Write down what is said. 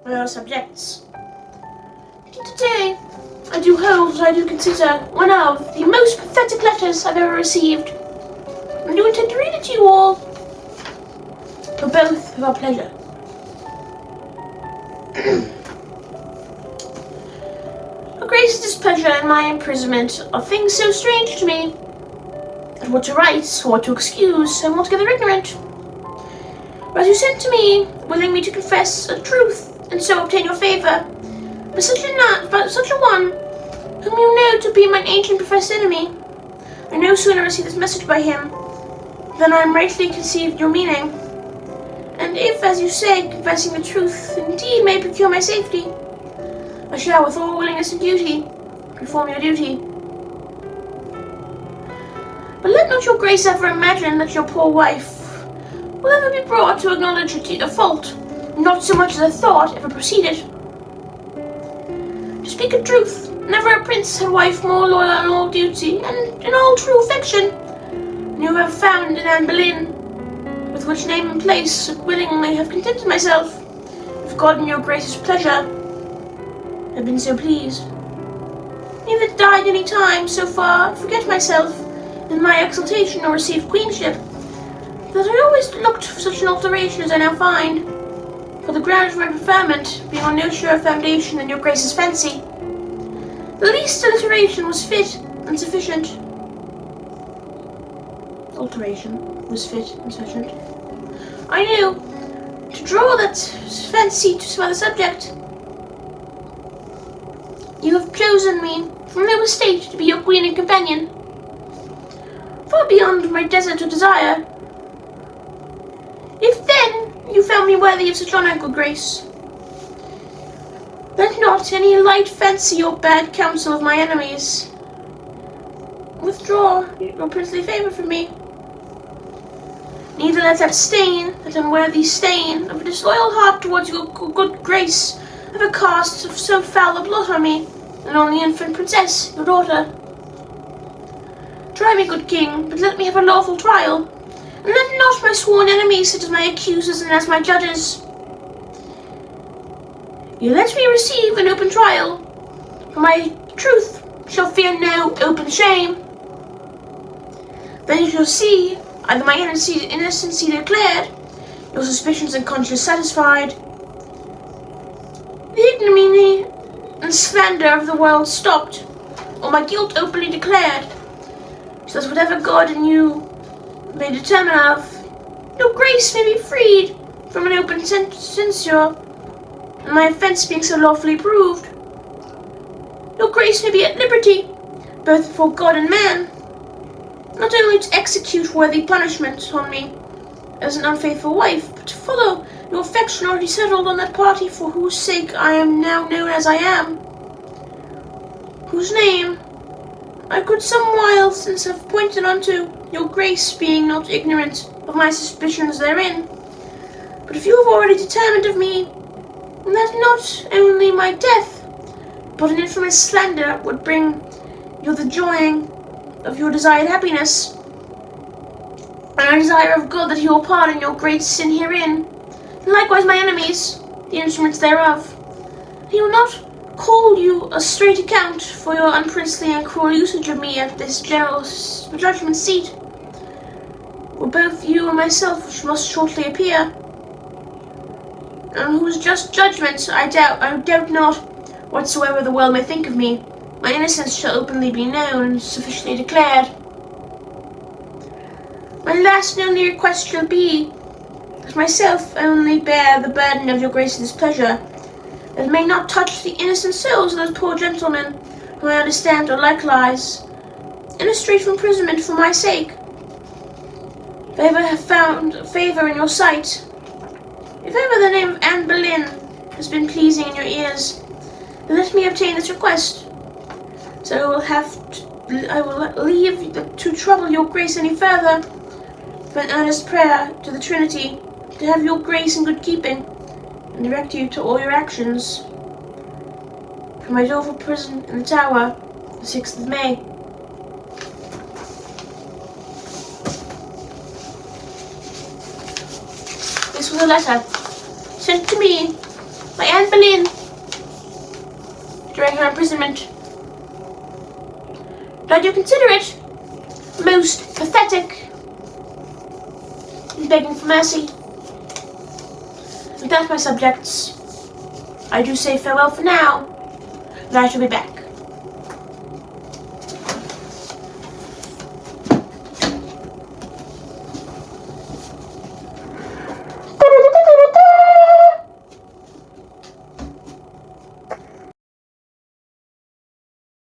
royal subjects. Today, I do hold what I do consider one of the most pathetic letters I've ever received. I do intend to read it to you all, for both of our pleasure. Your Grace's displeasure and my imprisonment are things so strange to me that what to write or what to excuse I'm altogether ignorant. But as you sent to me, willing me to confess a truth and so obtain your favour, but such a one whom you know to be mine ancient professed enemy, I no sooner receive this message by him than I am rightly conceived your meaning. And if, as you say, confessing the truth indeed may procure my safety, I shall, with all willingness and duty, perform your duty. But let not your Grace ever imagine that your poor wife will ever be brought to acknowledge a fault, not so much as a thought ever proceeded. To speak a truth, never a prince had wife more loyal in all duty and in all true affection than you have found in Anne Boleyn, with which name and place would willingly have contented myself, if God in your Grace's pleasure had been so pleased. Neither did I at any time so far forget myself in my exaltation or received queenship, that I always looked for such an alteration as I now find, for the ground of my preferment being on no surer foundation than your Grace's fancy. The least alteration was fit and sufficient. I knew to draw that fancy to some other subject. You have chosen me from no estate to be your queen and companion, far beyond my desert of desire. If then you found me worthy of such honour, good Grace, let not any light fancy or bad counsel of my enemies withdraw your princely favour from me. Neither let that unworthy stain of a disloyal heart towards your good Grace ever cast so foul a blot on me and on the infant princess, your daughter. Try me, good king, but let me have a lawful trial, and let not my sworn enemies sit as my accusers and as my judges. You let me receive an open trial, for my truth shall fear no open shame. Then you shall see either my innocency declared, your suspicions and conscience satisfied, the ignominy and slander of the world stopped, or my guilt openly declared, so that whatever God and you may determine of, your Grace may be freed from an open censure, and my offence being so lawfully proved, your Grace may be at liberty, both before God and man, not only to execute worthy punishment on me as an unfaithful wife, but to follow your affection already settled on that party for whose sake I am now known as I am, whose name I could some while since have pointed unto, your Grace being not ignorant of my suspicions therein. But if you have already determined of me, that not only my death, but an infamous slander would bring you the joying of your desired happiness, and I desire of God that he will pardon your great sin herein, and likewise my enemies, the instruments thereof. He will not call you a straight account for your unprincely and cruel usage of me at this general judgment seat, where both you and myself must shortly appear, and whose just judgment I doubt not, whatsoever the world may think of me, my innocence shall openly be known and sufficiently declared. My last and only request shall be, that myself only bear the burden of your Grace's displeasure, that it may not touch the innocent souls of those poor gentlemen whom I understand are likewise in a strait of imprisonment for my sake. If I ever have found favour in your sight, if ever the name of Anne Boleyn has been pleasing in your ears, then let me obtain this request. So I will leave to trouble your Grace any further, for an earnest prayer to the Trinity to have your Grace in good keeping, and direct you to all your actions. From my doleful prison in the Tower, the 6th of May. This was a letter sent to me by Anne Boleyn during her imprisonment. But I do consider it most pathetic in begging for mercy. With that, my subjects, I do say farewell for now, and I shall be back.